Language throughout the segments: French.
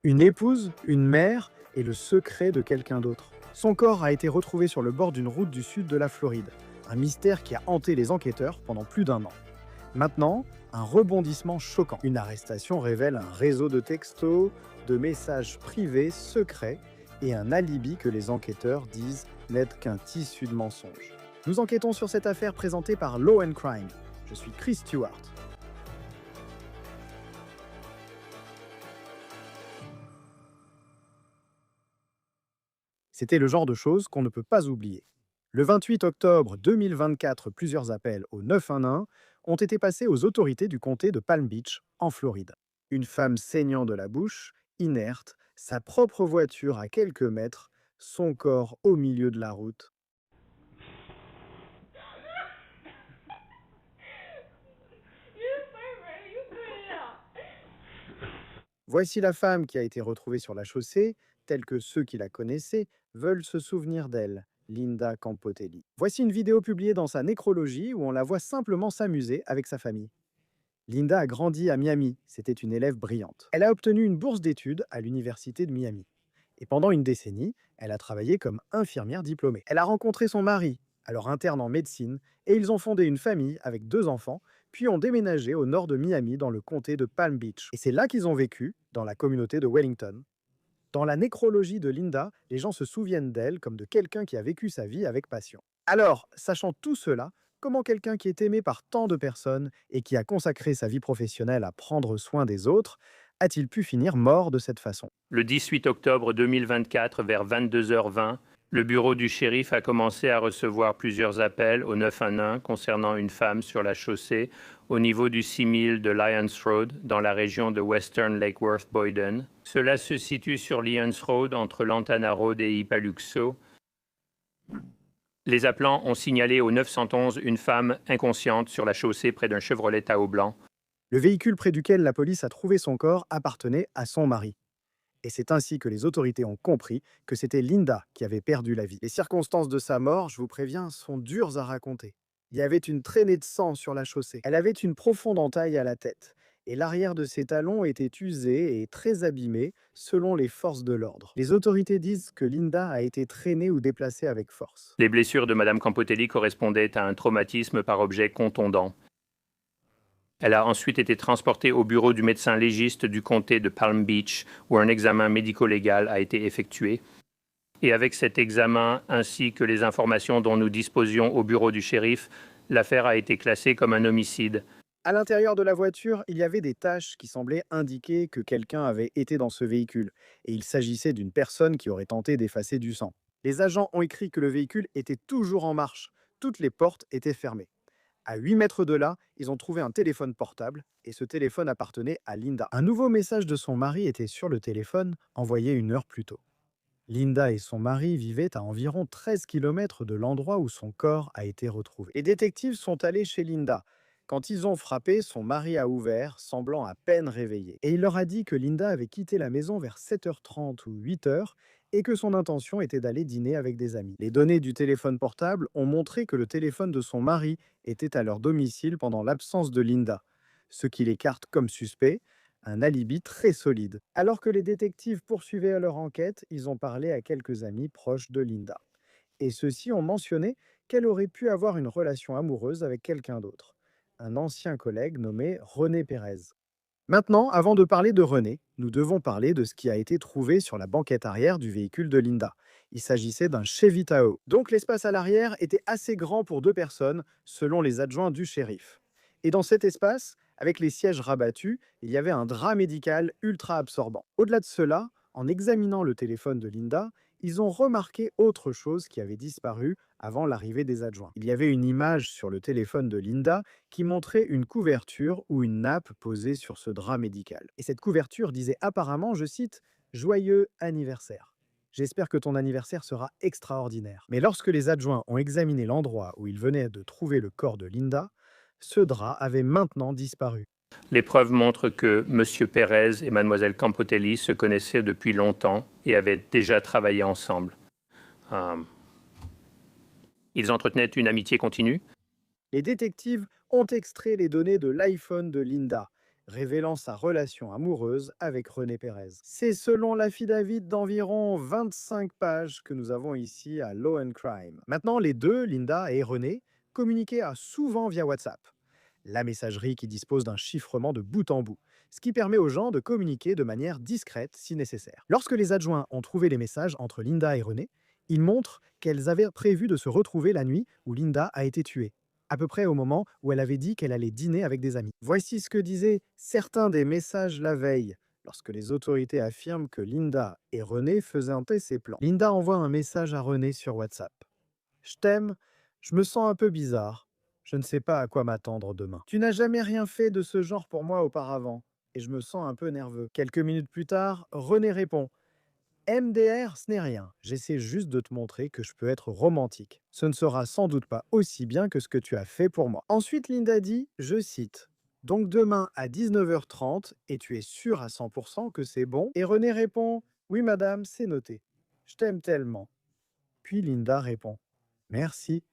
Une épouse, une mère et le secret de quelqu'un d'autre. Son corps a été retrouvé sur le bord d'une route du sud de la Floride. Un mystère qui a hanté les enquêteurs pendant plus d'1 an. Maintenant, un rebondissement choquant. Une arrestation révèle un réseau de textos, de messages privés secrets et un alibi que les enquêteurs disent n'être qu'un tissu de mensonges. Nous enquêtons sur cette affaire présentée par Law & Crime. Je suis Chris Stewart. C'était le genre de choses qu'on ne peut pas oublier. Le 28 octobre 2024, plusieurs appels au 911 ont été passés aux autorités du comté de Palm Beach, en Floride. Une femme saignant de la bouche, inerte, sa propre voiture à quelques mètres, son corps au milieu de la route. Voici la femme qui a été retrouvée sur la chaussée, telle que ceux qui la connaissaient veulent se souvenir d'elle, Linda Campotelli. Voici une vidéo publiée dans sa nécrologie où on la voit simplement s'amuser avec sa famille. Linda a grandi à Miami, c'était une élève brillante. Elle a obtenu une bourse d'études à l'université de Miami. Et pendant une décennie, elle a travaillé comme infirmière diplômée. Elle a rencontré son mari, alors interne en médecine, et ils ont fondé une famille avec 2 enfants, puis ont déménagé au nord de Miami dans le comté de Palm Beach. Et c'est là qu'ils ont vécu, dans la communauté de Wellington. Dans la nécrologie de Linda, les gens se souviennent d'elle comme de quelqu'un qui a vécu sa vie avec passion. Alors, sachant tout cela, comment quelqu'un qui est aimé par tant de personnes et qui a consacré sa vie professionnelle à prendre soin des autres, a-t-il pu finir mort de cette façon? Le 18 octobre 2024, vers 22h20, le bureau du shérif a commencé à recevoir plusieurs appels au 911 concernant une femme sur la chaussée au niveau du 6000 de Lyons Road, dans la région de Western Lake Worth Boyden. Cela se situe sur Lyons Road, entre Lantana Road et Ipaluxo. Les appelants ont signalé au 911 une femme inconsciente sur la chaussée près d'un Chevrolet Tahoe blanc. Le véhicule près duquel la police a trouvé son corps appartenait à son mari. Et c'est ainsi que les autorités ont compris que c'était Linda qui avait perdu la vie. Les circonstances de sa mort, je vous préviens, sont dures à raconter. Il y avait une traînée de sang sur la chaussée. Elle avait une profonde entaille à la tête. Et l'arrière de ses talons était usé et très abîmé selon les forces de l'ordre. Les autorités disent que Linda a été traînée ou déplacée avec force. Les blessures de Mme Campotelli correspondaient à un traumatisme par objet contondant. Elle a ensuite été transportée au bureau du médecin légiste du comté de Palm Beach, où un examen médico-légal a été effectué. Et avec cet examen, ainsi que les informations dont nous disposions au bureau du shérif, l'affaire a été classée comme un homicide. À l'intérieur de la voiture, il y avait des taches qui semblaient indiquer que quelqu'un avait été dans ce véhicule, et il s'agissait d'une personne qui aurait tenté d'effacer du sang. Les agents ont écrit que le véhicule était toujours en marche, toutes les portes étaient fermées. À 8 mètres de là, ils ont trouvé un téléphone portable, et ce téléphone appartenait à Linda. Un nouveau message de son mari était sur le téléphone, envoyé 1 heure plus tôt. Linda et son mari vivaient à environ 13 km de l'endroit où son corps a été retrouvé. Les détectives sont allés chez Linda. Quand ils ont frappé, son mari a ouvert, semblant à peine réveillé. Et il leur a dit que Linda avait quitté la maison vers 7h30 ou 8h et que son intention était d'aller dîner avec des amis. Les données du téléphone portable ont montré que le téléphone de son mari était à leur domicile pendant l'absence de Linda, ce qui l'écarte comme suspect, un alibi très solide. Alors que les détectives poursuivaient leur enquête, ils ont parlé à quelques amis proches de Linda. Et ceux-ci ont mentionné qu'elle aurait pu avoir une relation amoureuse avec quelqu'un d'autre, un ancien collègue nommé René Pérez. Maintenant, avant de parler de René, nous devons parler de ce qui a été trouvé sur la banquette arrière du véhicule de Linda. Il s'agissait d'un Chevy Tahoe. Donc l'espace à l'arrière était assez grand pour 2 personnes, selon les adjoints du shérif. Et dans cet espace, avec les sièges rabattus, il y avait un drap médical ultra absorbant. Au-delà de cela, en examinant le téléphone de Linda, ils ont remarqué autre chose qui avait disparu avant l'arrivée des adjoints. Il y avait une image sur le téléphone de Linda qui montrait une couverture ou une nappe posée sur ce drap médical. Et cette couverture disait apparemment, je cite, « Joyeux anniversaire ». J'espère que ton anniversaire sera extraordinaire. Mais lorsque les adjoints ont examiné l'endroit où ils venaient de trouver le corps de Linda, ce drap avait maintenant disparu. Les preuves montrent que M. Pérez et Mlle Campotelli se connaissaient depuis longtemps et avaient déjà travaillé ensemble. Ils entretenaient une amitié continue. Les détectives ont extrait les données de l'iPhone de Linda révélant sa relation amoureuse avec René Pérez. C'est selon l'affidavit d'environ 25 pages que nous avons ici à Law and Crime. Maintenant, les deux, Linda et René, communiquaient souvent via WhatsApp, la messagerie qui dispose d'un chiffrement de bout en bout, ce qui permet aux gens de communiquer de manière discrète si nécessaire. Lorsque les adjoints ont trouvé les messages entre Linda et René, ils montrent qu'elles avaient prévu de se retrouver la nuit où Linda a été tuée, à peu près au moment où elle avait dit qu'elle allait dîner avec des amis. Voici ce que disaient certains des messages la veille, lorsque les autorités affirment que Linda et René faisaient ses plans. Linda envoie un message à René sur WhatsApp. Je t'aime, je me sens un peu bizarre. Je ne sais pas à quoi m'attendre demain. Tu n'as jamais rien fait de ce genre pour moi auparavant, et je me sens un peu nerveux. Quelques minutes plus tard, René répond. MDR, ce n'est rien. J'essaie juste de te montrer que je peux être romantique. Ce ne sera sans doute pas aussi bien que ce que tu as fait pour moi. Ensuite, Linda dit, je cite, donc demain à 19h30, et tu es sûr à 100% que c'est bon? Et René répond, oui madame, c'est noté. Je t'aime tellement. Puis Linda répond, merci.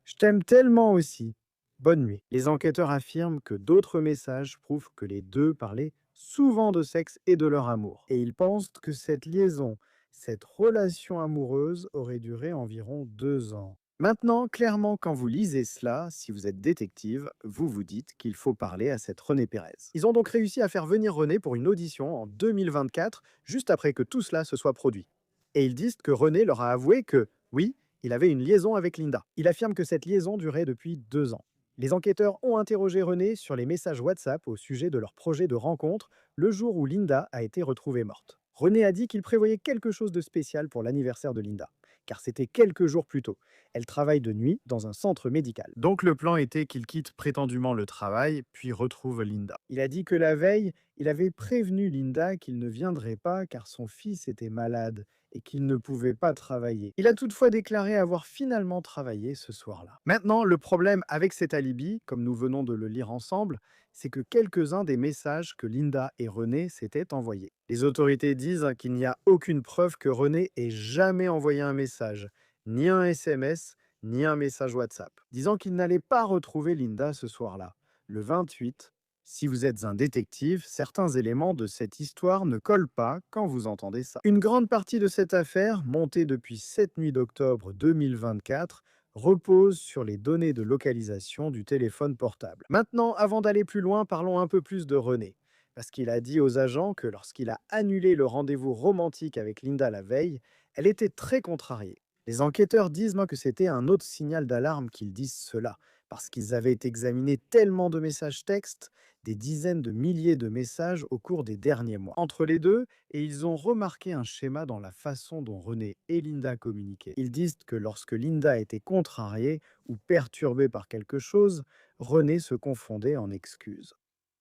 Je t'aime tellement aussi. Bonne nuit. Les enquêteurs affirment que d'autres messages prouvent que les deux parlaient souvent de sexe et de leur amour. Et ils pensent que cette liaison, cette relation amoureuse aurait duré environ 2 ans. Maintenant, clairement, quand vous lisez cela, si vous êtes détective, vous vous dites qu'il faut parler à cette René Pérez. Ils ont donc réussi à faire venir René pour une audition en 2024, juste après que tout cela se soit produit. Et ils disent que René leur a avoué que, oui, il avait une liaison avec Linda. Il affirme que cette liaison durait depuis 2 ans. Les enquêteurs ont interrogé René sur les messages WhatsApp au sujet de leur projet de rencontre le jour où Linda a été retrouvée morte. René a dit qu'il prévoyait quelque chose de spécial pour l'anniversaire de Linda, car c'était quelques jours plus tôt. Elle travaille de nuit dans un centre médical. Donc le plan était qu'il quitte prétendument le travail, puis retrouve Linda. Il a dit que la veille, il avait prévenu Linda qu'il ne viendrait pas car son fils était malade et qu'il ne pouvait pas travailler. Il a toutefois déclaré avoir finalement travaillé ce soir-là. Maintenant, le problème avec cet alibi, comme nous venons de le lire ensemble, c'est que quelques-uns des messages que Linda et René s'étaient envoyés. Les autorités disent qu'il n'y a aucune preuve que René ait jamais envoyé un message, ni un SMS, ni un message WhatsApp, disant qu'il n'allait pas retrouver Linda ce soir-là, le 28. Si vous êtes un détective, certains éléments de cette histoire ne collent pas quand vous entendez ça. Une grande partie de cette affaire, montée depuis cette nuit d'octobre 2024, repose sur les données de localisation du téléphone portable. Maintenant, avant d'aller plus loin, parlons un peu plus de René, parce qu'il a dit aux agents que lorsqu'il a annulé le rendez-vous romantique avec Linda la veille, elle était très contrariée. Les enquêteurs disent que c'était un autre signal d'alarme qu'ils disent cela, parce qu'ils avaient examiné tellement de messages textes, des dizaines de milliers de messages au cours des derniers mois. Entre les deux, et ils ont remarqué un schéma dans la façon dont René et Linda communiquaient. Ils disent que lorsque Linda était contrariée ou perturbée par quelque chose, René se confondait en excuses.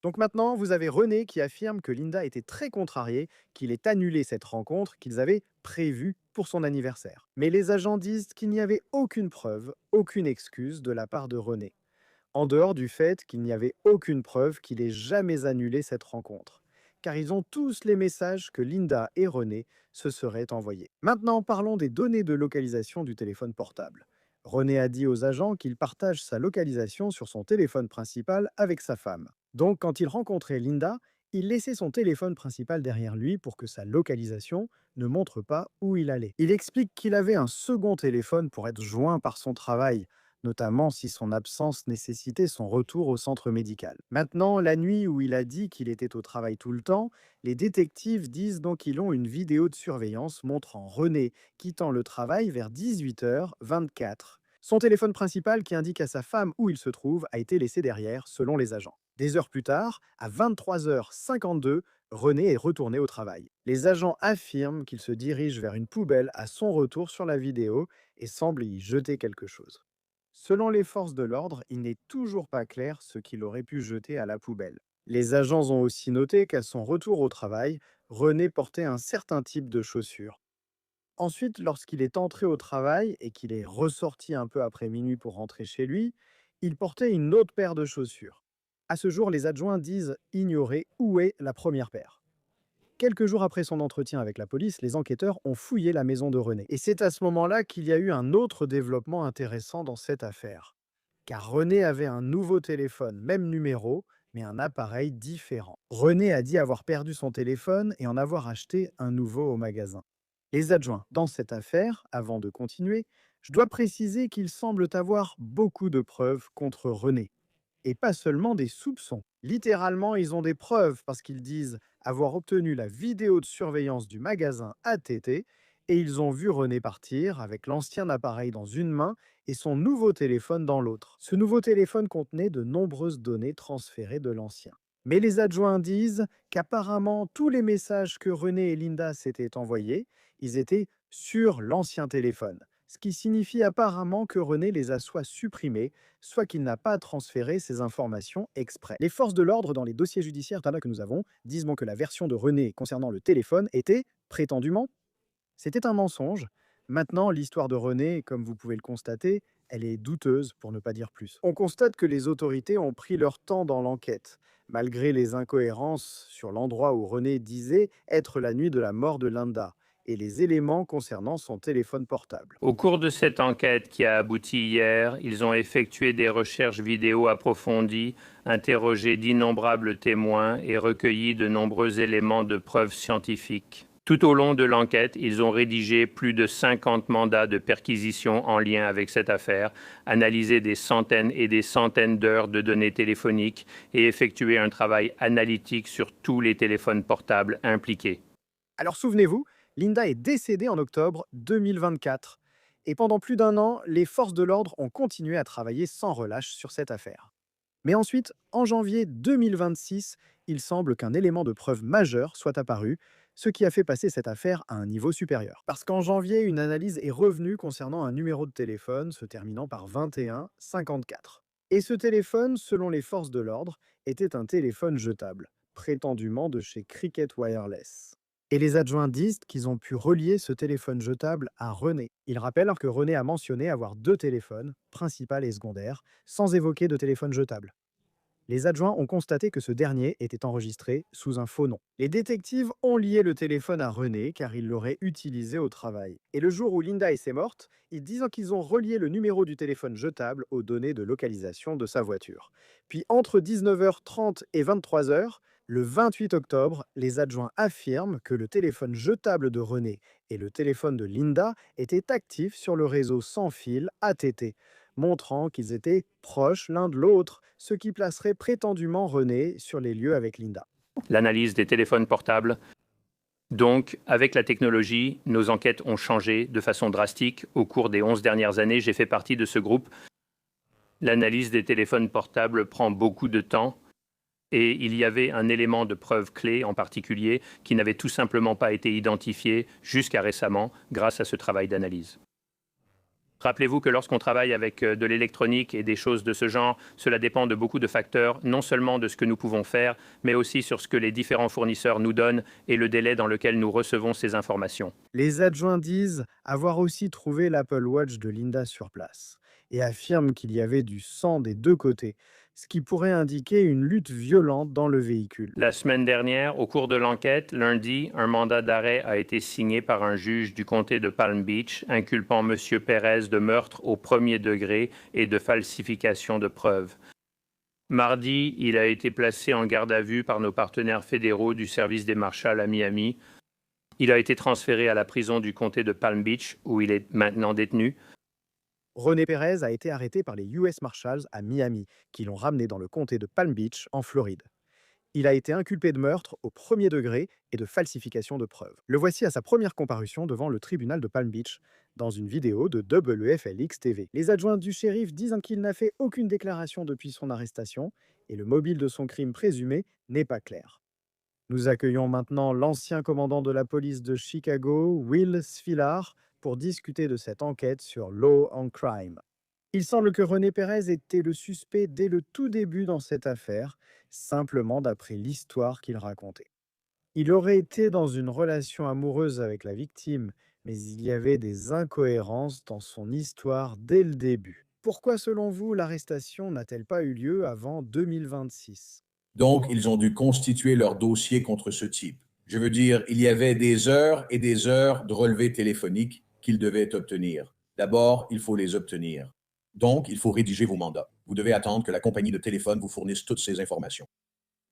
Donc maintenant, vous avez René qui affirme que Linda était très contrariée, qu'il ait annulé cette rencontre qu'ils avaient prévue pour son anniversaire. Mais les agents disent qu'il n'y avait aucune preuve, aucune excuse de la part de René, en dehors du fait qu'il n'y avait aucune preuve qu'il ait jamais annulé cette rencontre, car ils ont tous les messages que Linda et René se seraient envoyés. Maintenant, parlons des données de localisation du téléphone portable. René a dit aux agents qu'il partage sa localisation sur son téléphone principal avec sa femme. Donc, quand il rencontrait Linda, il laissait son téléphone principal derrière lui pour que sa localisation ne montre pas où il allait. Il explique qu'il avait un second téléphone pour être joint par son travail, notamment si son absence nécessitait son retour au centre médical. Maintenant, la nuit où il a dit qu'il était au travail tout le temps, les détectives disent donc qu'ils ont une vidéo de surveillance montrant René quittant le travail vers 18h24. Son téléphone principal qui indique à sa femme où il se trouve a été laissé derrière, selon les agents. Des heures plus tard, à 23h52, René est retourné au travail. Les agents affirment qu'il se dirige vers une poubelle à son retour sur la vidéo et semble y jeter quelque chose. Selon les forces de l'ordre, il n'est toujours pas clair ce qu'il aurait pu jeter à la poubelle. Les agents ont aussi noté qu'à son retour au travail, René portait un certain type de chaussures. Ensuite, lorsqu'il est entré au travail et qu'il est ressorti un peu après minuit pour rentrer chez lui, il portait une autre paire de chaussures. À ce jour, les adjoints disent ignorer où est la première paire. Quelques jours après son entretien avec la police, les enquêteurs ont fouillé la maison de René. Et c'est à ce moment-là qu'il y a eu un autre développement intéressant dans cette affaire. Car René avait un nouveau téléphone, même numéro, mais un appareil différent. René a dit avoir perdu son téléphone et en avoir acheté un nouveau au magasin. Les adjoints, dans cette affaire, avant de continuer, je dois préciser qu'ils semblent avoir beaucoup de preuves contre René. Et pas seulement des soupçons. Littéralement, ils ont des preuves parce qu'ils disent avoir obtenu la vidéo de surveillance du magasin ATT et ils ont vu René partir avec l'ancien appareil dans une main et son nouveau téléphone dans l'autre. Ce nouveau téléphone contenait de nombreuses données transférées de l'ancien. Mais les adjoints disent qu'apparemment tous les messages que René et Linda s'étaient envoyés, ils étaient sur l'ancien téléphone. Ce qui signifie apparemment que René les a soit supprimés, soit qu'il n'a pas transféré ces informations exprès. Les forces de l'ordre dans les dossiers judiciaires que nous avons disent que la version de René concernant le téléphone était, prétendument, c'était un mensonge. Maintenant, l'histoire de René, comme vous pouvez le constater, elle est douteuse pour ne pas dire plus. On constate que les autorités ont pris leur temps dans l'enquête, malgré les incohérences sur l'endroit où René disait être la nuit de la mort de Linda et les éléments concernant son téléphone portable. Au cours de cette enquête qui a abouti hier, ils ont effectué des recherches vidéo approfondies, interrogé d'innombrables témoins et recueilli de nombreux éléments de preuves scientifiques. Tout au long de l'enquête, ils ont rédigé plus de 50 mandats de perquisition en lien avec cette affaire, analysé des centaines et des centaines d'heures de données téléphoniques et effectué un travail analytique sur tous les téléphones portables impliqués. Alors souvenez-vous, Linda est décédée en octobre 2024. Et pendant plus d'un an, les forces de l'ordre ont continué à travailler sans relâche sur cette affaire. Mais ensuite, en janvier 2026, il semble qu'un élément de preuve majeur soit apparu, ce qui a fait passer cette affaire à un niveau supérieur. Parce qu'en janvier, une analyse est revenue concernant un numéro de téléphone se terminant par 2154. Et ce téléphone, selon les forces de l'ordre, était un téléphone jetable, prétendument de chez Cricket Wireless. Et les adjoints disent qu'ils ont pu relier ce téléphone jetable à René. Ils rappellent que René a mentionné avoir deux téléphones, principal et secondaire, sans évoquer de téléphone jetable. Les adjoints ont constaté que ce dernier était enregistré sous un faux nom. Les détectives ont lié le téléphone à René car il l'aurait utilisé au travail. Et le jour où Linda s'est morte, ils disent qu'ils ont relié le numéro du téléphone jetable aux données de localisation de sa voiture. Puis entre 19h30 et 23h, le 28 octobre, les adjoints affirment que le téléphone jetable de René et le téléphone de Linda étaient actifs sur le réseau sans fil ATT, montrant qu'ils étaient proches l'un de l'autre, ce qui placerait prétendument René sur les lieux avec Linda. L'analyse des téléphones portables. Donc, avec la technologie, nos enquêtes ont changé de façon drastique. Au cours des 11 dernières années, j'ai fait partie de ce groupe. L'analyse des téléphones portables prend beaucoup de temps et il y avait un élément de preuve clé en particulier qui n'avait tout simplement pas été identifié jusqu'à récemment grâce à ce travail d'analyse. Rappelez-vous que lorsqu'on travaille avec de l'électronique et des choses de ce genre, cela dépend de beaucoup de facteurs, non seulement de ce que nous pouvons faire, mais aussi sur ce que les différents fournisseurs nous donnent et le délai dans lequel nous recevons ces informations. Les adjoints disent avoir aussi trouvé l'Apple Watch de Linda sur place et affirment qu'il y avait du sang des deux côtés, ce qui pourrait indiquer une lutte violente dans le véhicule. La semaine dernière, au cours de l'enquête, lundi, un mandat d'arrêt a été signé par un juge du comté de Palm Beach, inculpant M. Perez de meurtre au premier degré et de falsification de preuves. Mardi, il a été placé en garde à vue par nos partenaires fédéraux du service des Marshals à Miami. Il a été transféré à la prison du comté de Palm Beach, où il est maintenant détenu. René Pérez a été arrêté par les US Marshals à Miami, qui l'ont ramené dans le comté de Palm Beach, en Floride. Il a été inculpé de meurtre au premier degré et de falsification de preuves. Le voici à sa première comparution devant le tribunal de Palm Beach, dans une vidéo de WFLX TV. Les adjoints du shérif disent qu'il n'a fait aucune déclaration depuis son arrestation et le mobile de son crime présumé n'est pas clair. Nous accueillons maintenant l'ancien commandant de la police de Chicago, Will Svilar, pour discuter de cette enquête sur Law on Crime. Il semble que René Pérez était le suspect dès le tout début dans cette affaire, simplement d'après l'histoire qu'il racontait. Il aurait été dans une relation amoureuse avec la victime, mais il y avait des incohérences dans son histoire dès le début. Pourquoi, selon vous, l'arrestation n'a-t-elle pas eu lieu avant 2026? Donc, ils ont dû constituer leur dossier contre ce type. Je veux dire, il y avait des heures et des heures de relevés téléphoniques qu'ils devaient obtenir. D'abord, il faut les obtenir. Donc, il faut rédiger vos mandats. Vous devez attendre que la compagnie de téléphone vous fournisse toutes ces informations.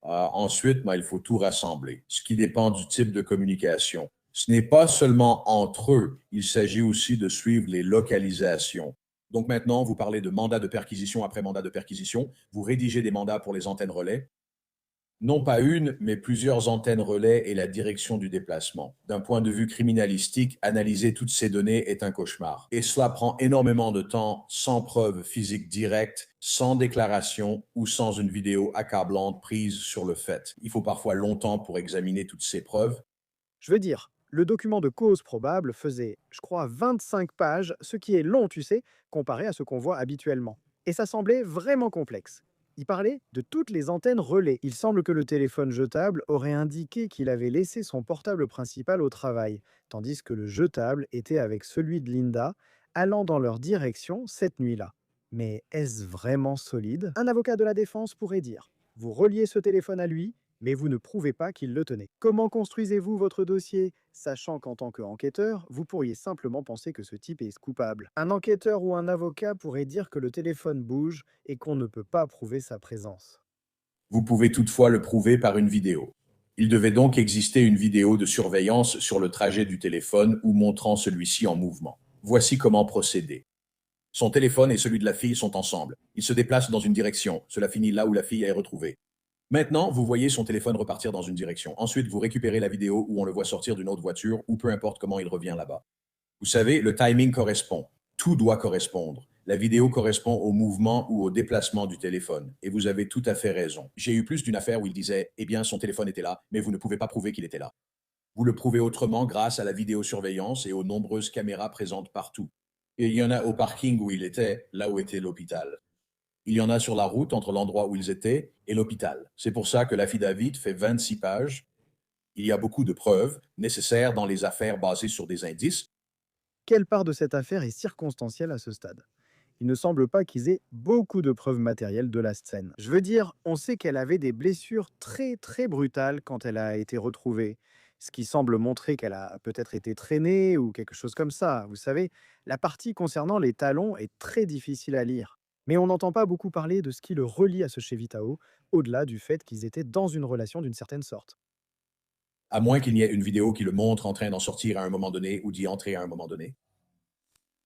Ensuite, il faut tout rassembler, ce qui dépend du type de communication. Ce n'est pas seulement entre eux, il s'agit aussi de suivre les localisations. Donc maintenant, vous parlez de mandat de perquisition après mandat de perquisition. Vous rédigez des mandats pour les antennes relais. Non pas une, mais plusieurs antennes relais et la direction du déplacement. D'un point de vue criminalistique, analyser toutes ces données est un cauchemar. Et cela prend énormément de temps, sans preuve physique directe, sans déclaration ou sans une vidéo accablante prise sur le fait. Il faut parfois longtemps pour examiner toutes ces preuves. Je veux dire, le document de cause probable faisait, je crois, 25 pages, ce qui est long, tu sais, comparé à ce qu'on voit habituellement. Et ça semblait vraiment complexe. Il parlait de toutes les antennes relais. Il semble que le téléphone jetable aurait indiqué qu'il avait laissé son portable principal au travail, tandis que le jetable était avec celui de Linda, allant dans leur direction cette nuit-là. Mais est-ce vraiment solide? Un avocat de la défense pourrait dire, vous reliez ce téléphone à lui, mais vous ne prouvez pas qu'il le tenait. Comment construisez-vous votre dossier, sachant qu'en tant qu'enquêteur, vous pourriez simplement penser que ce type est coupable? Un enquêteur ou un avocat pourrait dire que le téléphone bouge et qu'on ne peut pas prouver sa présence. Vous pouvez toutefois le prouver par une vidéo. Il devait donc exister une vidéo de surveillance sur le trajet du téléphone ou montrant celui-ci en mouvement. Voici comment procéder. Son téléphone et celui de la fille sont ensemble. Il se déplace dans une direction. Cela finit là où la fille est retrouvée. Maintenant, vous voyez son téléphone repartir dans une direction. Ensuite, vous récupérez la vidéo où on le voit sortir d'une autre voiture ou peu importe comment il revient là-bas. Vous savez, le timing correspond. Tout doit correspondre. La vidéo correspond au mouvement ou au déplacement du téléphone. Et vous avez tout à fait raison. J'ai eu plus d'une affaire où il disait, eh bien, son téléphone était là, mais vous ne pouvez pas prouver qu'il était là. Vous le prouvez autrement grâce à la vidéosurveillance et aux nombreuses caméras présentes partout. Et il y en a au parking où il était, là où était l'hôpital. Il y en a sur la route entre l'endroit où ils étaient et l'hôpital. C'est pour ça que l'affidavit fait 26 pages. Il y a beaucoup de preuves nécessaires dans les affaires basées sur des indices. Quelle part de cette affaire est circonstancielle à ce stade? Il ne semble pas qu'ils aient beaucoup de preuves matérielles de la scène. Je veux dire, on sait qu'elle avait des blessures très très brutales quand elle a été retrouvée, ce qui semble montrer qu'elle a peut-être été traînée ou quelque chose comme ça. Vous savez, la partie concernant les talons est très difficile à lire. Mais on n'entend pas beaucoup parler de ce qui le relie à ce Chevitao, au-delà du fait qu'ils étaient dans une relation d'une certaine sorte. À moins qu'il n'y ait une vidéo qui le montre en train d'en sortir à un moment donné ou d'y entrer à un moment donné.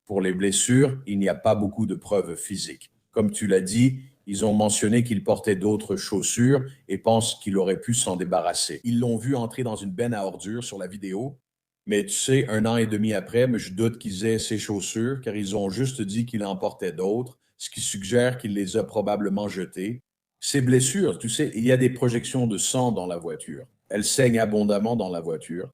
Pour les blessures, il n'y a pas beaucoup de preuves physiques. Comme tu l'as dit, ils ont mentionné qu'il portait d'autres chaussures et pensent qu'il aurait pu s'en débarrasser. Ils l'ont vu entrer dans une benne à ordures sur la vidéo, mais tu sais, 1 an et demi après, mais je doute qu'ils aient ces chaussures car ils ont juste dit qu'il en portait d'autres, ce qui suggère qu'il les a probablement jetées. Ces blessures, tu sais, il y a des projections de sang dans la voiture. Elles saignent abondamment dans la voiture.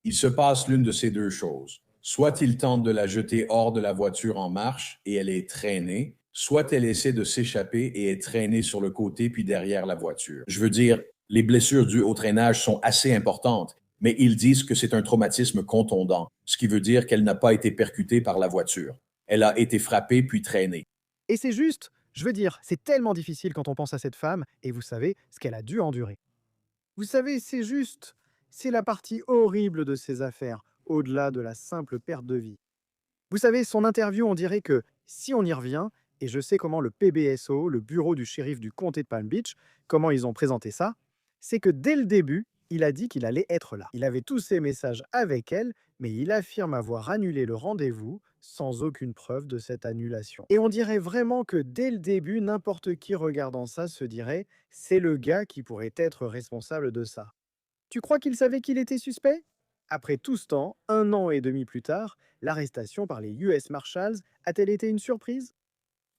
Il se passe l'une de ces deux choses. Soit il tente de la jeter hors de la voiture en marche et elle est traînée, soit elle essaie de s'échapper et est traînée sur le côté puis derrière la voiture. Je veux dire, les blessures dues au traînage sont assez importantes, mais ils disent que c'est un traumatisme contondant, ce qui veut dire qu'elle n'a pas été percutée par la voiture. Elle a été frappée puis traînée. Et c'est juste, je veux dire, c'est tellement difficile quand on pense à cette femme, et vous savez ce qu'elle a dû endurer. Vous savez, c'est juste, c'est la partie horrible de ces affaires, au-delà de la simple perte de vie. Vous savez, son interview, on dirait que, si on y revient, et je sais comment le PBSO, le bureau du shérif du comté de Palm Beach, comment ils ont présenté ça, c'est que dès le début, il a dit qu'il allait être là. Il avait tous ses messages avec elle, mais il affirme avoir annulé le rendez-vous sans aucune preuve de cette annulation. Et on dirait vraiment que dès le début, n'importe qui regardant ça se dirait, c'est le gars qui pourrait être responsable de ça. Tu crois qu'il savait qu'il était suspect? Après tout ce temps, 1 an et demi plus tard, l'arrestation par les US Marshals a-t-elle été une surprise?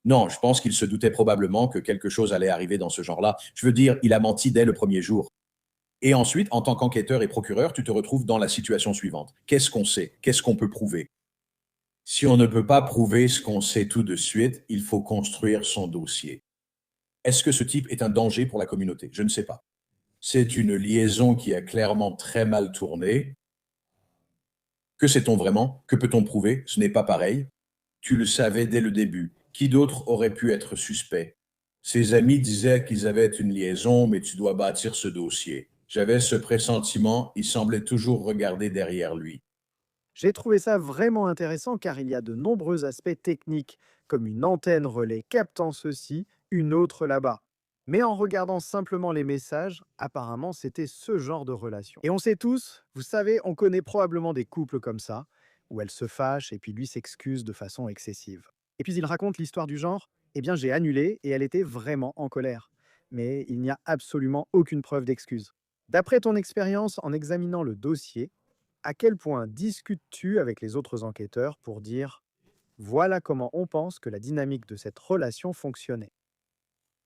Non, je pense qu'il se doutait probablement que quelque chose allait arriver dans ce genre-là. Je veux dire, il a menti dès le premier jour. Et ensuite, en tant qu'enquêteur et procureur, tu te retrouves dans la situation suivante. Qu'est-ce qu'on sait? Qu'est-ce qu'on peut prouver? Si on ne peut pas prouver ce qu'on sait tout de suite, il faut construire son dossier. Est-ce que ce type est un danger pour la communauté? Je ne sais pas. C'est une liaison qui a clairement très mal tourné. Que sait-on vraiment? Que peut-on prouver? Ce n'est pas pareil. Tu le savais dès le début. Qui d'autre aurait pu être suspect? Ses amis disaient qu'ils avaient une liaison, mais tu dois bâtir ce dossier. J'avais ce pressentiment, il semblait toujours regarder derrière lui. J'ai trouvé ça vraiment intéressant car il y a de nombreux aspects techniques, comme une antenne relais captant ceci, une autre là-bas. Mais en regardant simplement les messages, apparemment c'était ce genre de relation. Et on sait tous, vous savez, on connaît probablement des couples comme ça, où elle se fâche et puis lui s'excuse de façon excessive. Et puis il raconte l'histoire du genre, eh bien j'ai annulé et elle était vraiment en colère. Mais il n'y a absolument aucune preuve d'excuse. D'après ton expérience en examinant le dossier, à quel point discutes-tu avec les autres enquêteurs pour dire voilà comment on pense que la dynamique de cette relation fonctionnait?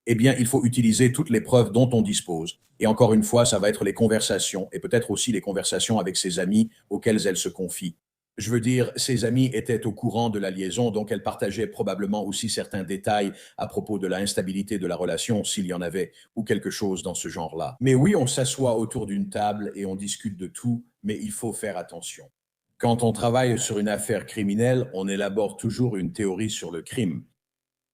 Eh bien, il faut utiliser toutes les preuves dont on dispose. Et encore une fois, ça va être les conversations, et peut-être aussi les conversations avec ses amis auxquelles elle se confie. Je veux dire, ses amis étaient au courant de la liaison, donc elle partageait probablement aussi certains détails à propos de l'instabilité de la relation, s'il y en avait, ou quelque chose dans ce genre-là. Mais oui, on s'assoit autour d'une table et on discute de tout, mais il faut faire attention. Quand on travaille sur une affaire criminelle, on élabore toujours une théorie sur le crime.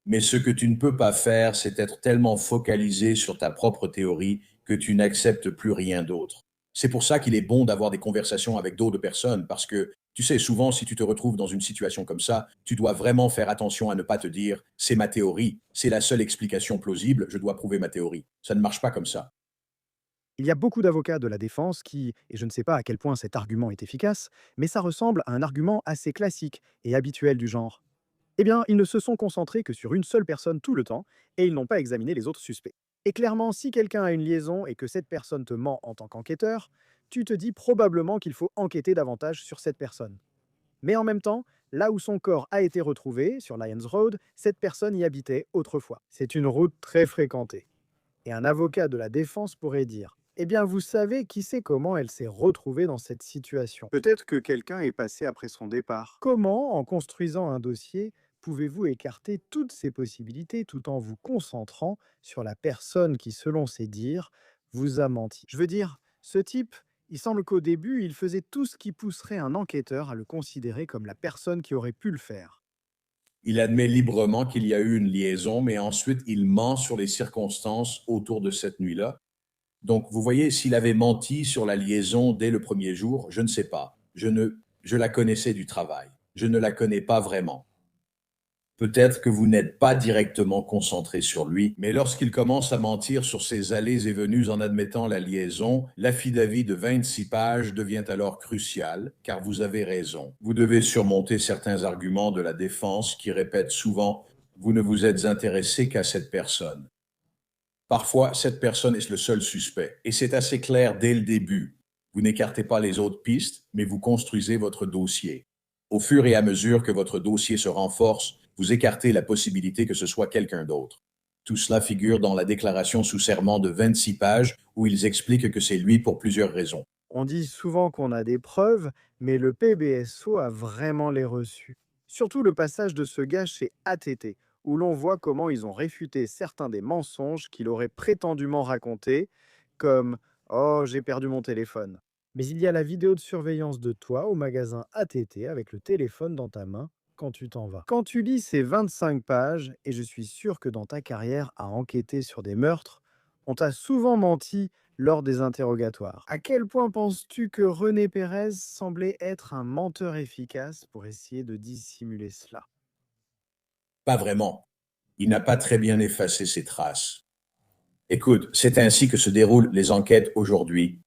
Mais ce que tu ne peux pas faire, c'est être tellement focalisé sur ta propre théorie que tu n'acceptes plus rien d'autre. C'est pour ça qu'il est bon d'avoir des conversations avec d'autres personnes, parce que, tu sais, souvent, si tu te retrouves dans une situation comme ça, tu dois vraiment faire attention à ne pas te dire, c'est ma théorie, c'est la seule explication plausible, je dois prouver ma théorie. Ça ne marche pas comme ça. Il y a beaucoup d'avocats de la défense qui, et je ne sais pas à quel point cet argument est efficace, mais ça ressemble à un argument assez classique et habituel du genre. Eh bien, ils ne se sont concentrés que sur une seule personne tout le temps et ils n'ont pas examiné les autres suspects. Et clairement, si quelqu'un a une liaison et que cette personne te ment en tant qu'enquêteur, tu te dis probablement qu'il faut enquêter davantage sur cette personne. Mais en même temps, là où son corps a été retrouvé, sur Lyons Road, cette personne y habitait autrefois. C'est une route très fréquentée. Et un avocat de la défense pourrait dire eh bien, vous savez qui sait comment elle s'est retrouvée dans cette situation. Peut-être que quelqu'un est passé après son départ. Comment, en construisant un dossier, pouvez-vous écarter toutes ces possibilités tout en vous concentrant sur la personne qui, selon ses dires, vous a menti? Je veux dire, ce type, il semble qu'au début, il faisait tout ce qui pousserait un enquêteur à le considérer comme la personne qui aurait pu le faire. Il admet librement qu'il y a eu une liaison, mais ensuite il ment sur les circonstances autour de cette nuit-là. Donc, vous voyez, s'il avait menti sur la liaison dès le premier jour, je ne sais pas. Je la connaissais du travail. Je ne la connais pas vraiment. Peut-être que vous n'êtes pas directement concentré sur lui, mais lorsqu'il commence à mentir sur ses allées et venues en admettant la liaison, l'affidavit de 26 pages devient alors crucial, car vous avez raison. Vous devez surmonter certains arguments de la défense qui répètent souvent vous ne vous êtes intéressé qu'à cette personne. Parfois, cette personne est le seul suspect, et c'est assez clair dès le début. Vous n'écartez pas les autres pistes, mais vous construisez votre dossier. Au fur et à mesure que votre dossier se renforce, vous écartez la possibilité que ce soit quelqu'un d'autre. Tout cela figure dans la déclaration sous serment de 26 pages où ils expliquent que c'est lui pour plusieurs raisons. On dit souvent qu'on a des preuves, mais le PBSO a vraiment les reçus. Surtout le passage de ce gars chez ATT, où l'on voit comment ils ont réfuté certains des mensonges qu'il aurait prétendument racontés, comme oh, j'ai perdu mon téléphone. Mais il y a la vidéo de surveillance de toi au magasin ATT avec le téléphone dans ta main quand tu t'en vas. Quand tu lis ces 25 pages, et je suis sûr que dans ta carrière à enquêter sur des meurtres, on t'a souvent menti lors des interrogatoires. À quel point penses-tu que René Pérez semblait être un menteur efficace pour essayer de dissimuler cela? Pas vraiment. Il n'a pas très bien effacé ses traces. Écoute, c'est ainsi que se déroulent les enquêtes aujourd'hui.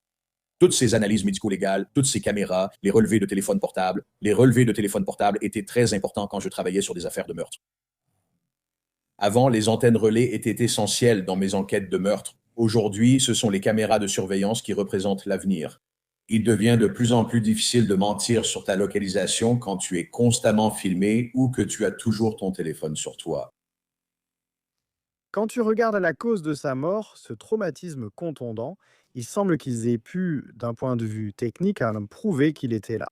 Toutes ces analyses médico-légales, toutes ces caméras, les relevés de téléphone portable. Les relevés de téléphone portable étaient très importants quand je travaillais sur des affaires de meurtre. Avant, les antennes relais étaient essentielles dans mes enquêtes de meurtre. Aujourd'hui, ce sont les caméras de surveillance qui représentent l'avenir. Il devient de plus en plus difficile de mentir sur ta localisation quand tu es constamment filmé ou que tu as toujours ton téléphone sur toi. Quand tu regardes à la cause de sa mort, ce traumatisme contondant, il semble qu'ils aient pu, d'un point de vue technique, prouver qu'il était là.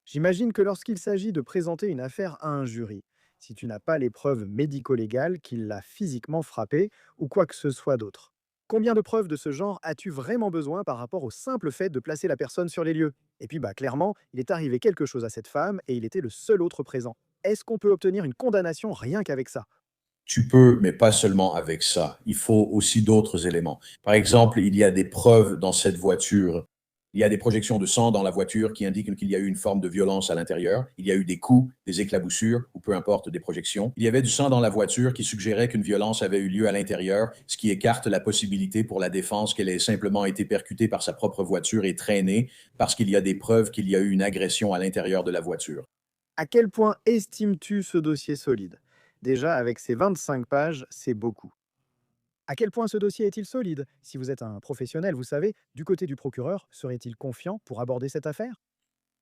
J'imagine que lorsqu'il s'agit de présenter une affaire à un jury, si tu n'as pas les preuves médico-légales qu'il l'a physiquement frappé ou quoi que ce soit d'autre. Combien de preuves de ce genre as-tu vraiment besoin par rapport au simple fait de placer la personne sur les lieux? Et puis clairement, il est arrivé quelque chose à cette femme et il était le seul autre présent. Est-ce qu'on peut obtenir une condamnation rien qu'avec ça? Tu peux, mais pas seulement avec ça. Il faut aussi d'autres éléments. Par exemple, il y a des preuves dans cette voiture Il y a des projections de sang dans la voiture qui indiquent qu'il y a eu une forme de violence à l'intérieur. Il y a eu des coups, des éclaboussures, ou peu importe, des projections. Il y avait du sang dans la voiture qui suggérait qu'une violence avait eu lieu à l'intérieur, ce qui écarte la possibilité pour la défense qu'elle ait simplement été percutée par sa propre voiture et traînée, parce qu'il y a des preuves qu'il y a eu une agression à l'intérieur de la voiture. À quel point estimes-tu ce dossier solide? Déjà, avec ses 25 pages, c'est beaucoup. À quel point ce dossier est-il solide? Si vous êtes un professionnel, vous savez, du côté du procureur, serait-il confiant pour aborder cette affaire?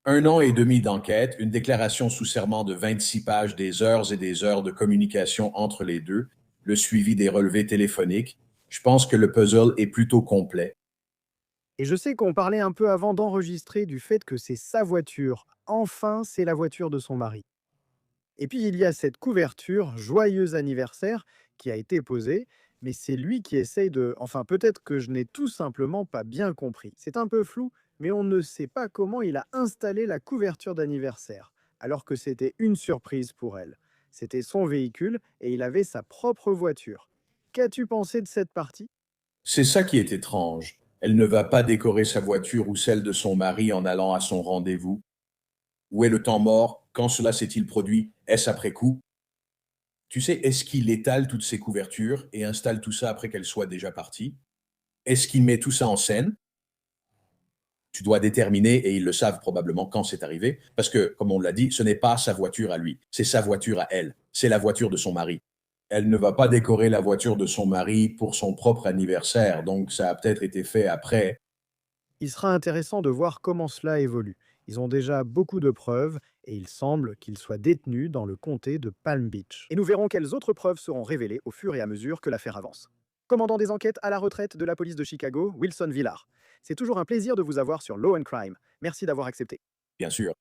1 an et demi d'enquête, une déclaration sous serment de 26 pages, des heures et des heures de communication entre les deux, le suivi des relevés téléphoniques. Je pense que le puzzle est plutôt complet. Et je sais qu'on parlait un peu avant d'enregistrer du fait que c'est sa voiture. Enfin, c'est la voiture de son mari. Et puis, il y a cette couverture «Joyeux anniversaire» qui a été posée, mais c'est lui qui essaye de... Enfin, peut-être que je n'ai tout simplement pas bien compris. C'est un peu flou, mais on ne sait pas comment il a installé la couverture d'anniversaire, alors que c'était une surprise pour elle. C'était son véhicule et il avait sa propre voiture. Qu'as-tu pensé de cette partie? C'est ça qui est étrange. Elle ne va pas décorer sa voiture ou celle de son mari en allant à son rendez-vous. Où est le temps mort? Quand cela s'est-il produit? Est-ce après coup? Tu sais, est-ce qu'il étale toutes ses couvertures et installe tout ça après qu'elle soit déjà partie? Est-ce qu'il met tout ça en scène? Tu dois déterminer, et ils le savent probablement quand c'est arrivé, parce que, comme on l'a dit, ce n'est pas sa voiture à lui, c'est sa voiture à elle, c'est la voiture de son mari. Elle ne va pas décorer la voiture de son mari pour son propre anniversaire, donc ça a peut-être été fait après. Il sera intéressant de voir comment cela évolue. Ils ont déjà beaucoup de preuves et il semble qu'ils soient détenus dans le comté de Palm Beach. Et nous verrons quelles autres preuves seront révélées au fur et à mesure que l'affaire avance. Commandant des enquêtes à la retraite de la police de Chicago, Wilson Villar. C'est toujours un plaisir de vous avoir sur Law and Crime. Merci d'avoir accepté. Bien sûr.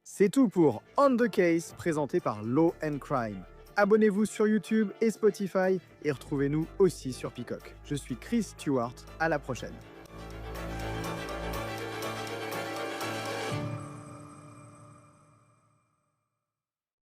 C'est tout pour On the Case présenté par Law and Crime. Abonnez-vous sur YouTube et Spotify et retrouvez-nous aussi sur Peacock. Je suis Chris Stewart, à la prochaine.